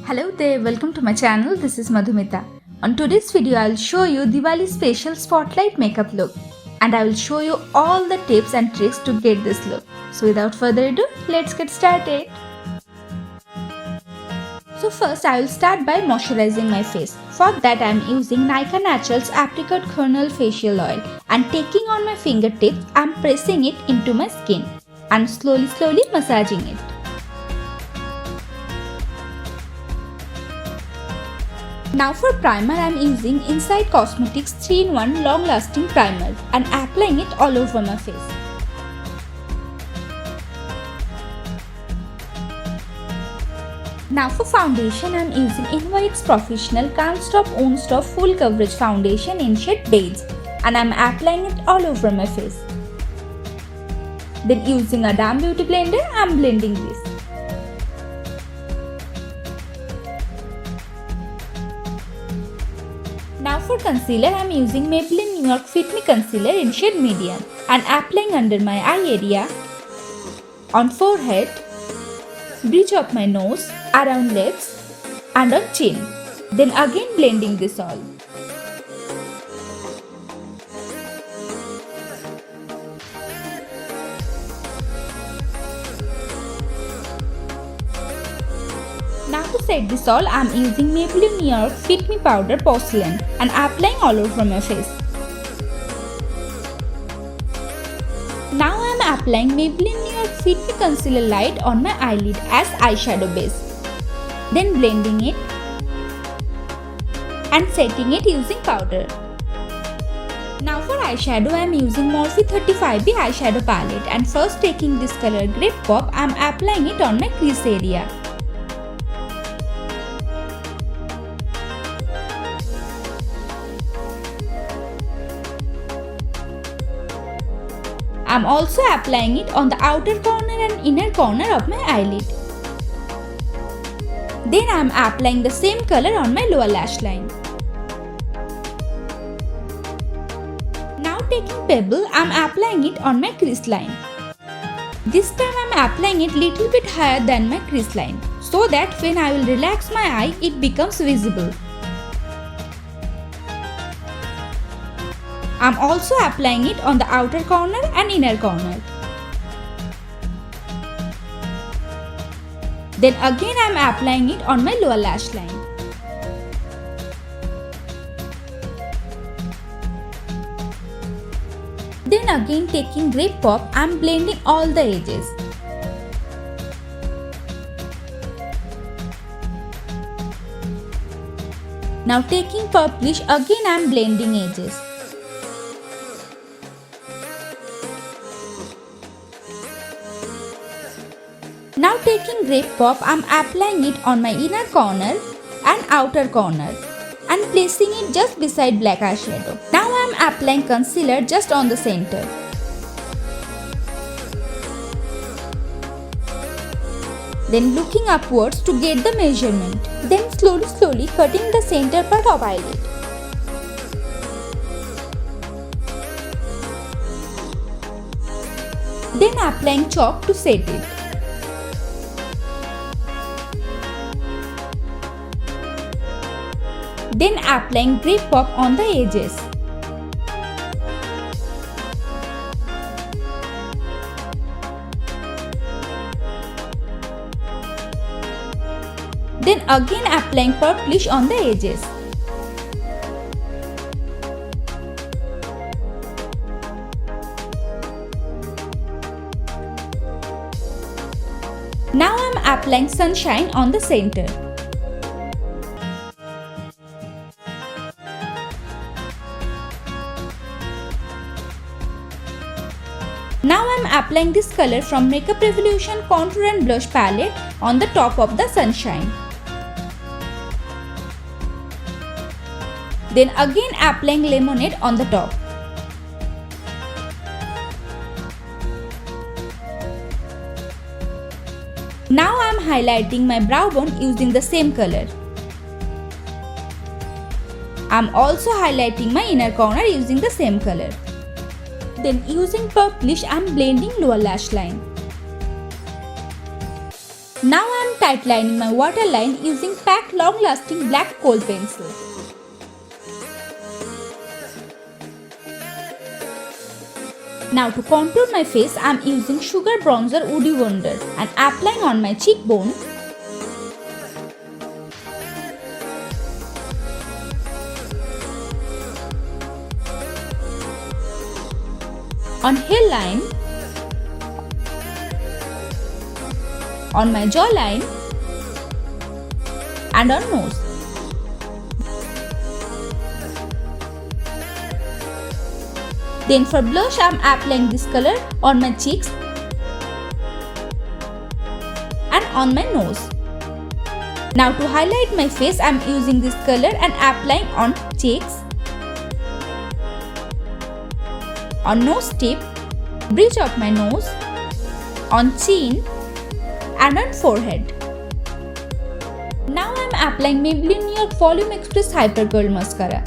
Hello there, welcome to my channel. This is Madhumita. On today's video, I'll show you Diwali Special Spotlight makeup look, and I will show you all the tips and tricks to get this look. So without further ado, let's get started. So first, I will start by moisturizing my face. For that, I am using Nykaa Naturals Apricot Kernel Facial Oil, and taking on my fingertips, I am pressing it into my skin and slowly massaging it. Now for primer, I am using Inside Cosmetics 3-in-1 Long Lasting Primer and applying it all over my face. Now for foundation, I am using Invoix Professional Can't Stop Won't Stop Full Coverage Foundation in shade Beige, and I am applying it all over my face. Then using a damp beauty blender, I am blending this. Now for concealer, I am using Maybelline New York Fit Me Concealer in shade Medium and applying under my eye area, on forehead, bridge of my nose, around lips and on chin. Then again blending this all. Now to set this all, I am using Maybelline New York Fit Me Powder Porcelain and applying all over my face. Now I am applying Maybelline New York Fit Me Concealer Light on my eyelid as eyeshadow base. Then blending it and setting it using powder. Now for eyeshadow, I am using Morphe 35B eyeshadow palette, and first taking this color Grape Pop, I am applying it on my crease area. I am also applying it on the outer corner and inner corner of my eyelid. Then I am applying the same color on my lower lash line. Now taking pebble, I am applying it on my crease line. This time I am applying it little bit higher than my crease line, so that when I will relax my eye, it becomes visible. I am also applying it on the outer corner and inner corner. Then again I am applying it on my lower lash line. Then again taking Grape Pop, I am blending all the edges. Now taking purplish, again I am blending edges. Now taking Grape Pop, I am applying it on my inner corner and outer corner and placing it just beside black eyeshadow. Now I am applying concealer just on the center. Then looking upwards to get the measurement. Then slowly cutting the center part of eyelid. Then applying chalk to set it. Then applying Grape Pop on the edges. Then again applying purplish on the edges. Now I am applying sunshine on the center. Now I am applying this color from Makeup Revolution Contour and Blush palette on the top of the sunshine. Then again applying lemonade on the top. Now I am highlighting my brow bone using the same color. I am also highlighting my inner corner using the same color. Then using purplish, I am blending lower lash line. Now I am tight lining my waterline using PAC long lasting black kohl pencil. Now to contour my face, I am using Sugar Bronzer Woody Wonder and applying on my cheekbone, on hairline, on my jawline and on nose. Then for blush, I am applying this color on my cheeks and on my nose. Now to highlight my face, I am using this color and applying on cheeks, on nose tip, bridge of my nose, on chin and on forehead. Now I am applying Maybelline New York Volume Express Hyper Curl Mascara.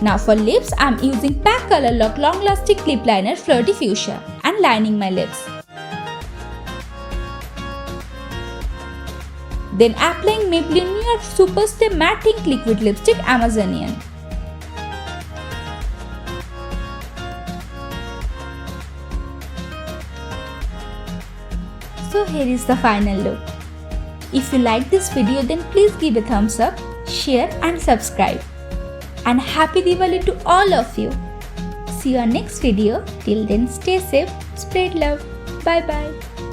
Now for lips, I am using PAC Color Lock Long Lasting Lip Liner Flirty Fuchsia and lining my lips. Then applying Maybelline New York Super Stay Matte Ink Liquid Lipstick Amazonian. So here is the final look. If you like this video, then please give a thumbs up, share and subscribe. And happy Diwali to all of you. See you on next video. Till then, stay safe, spread love. Bye bye.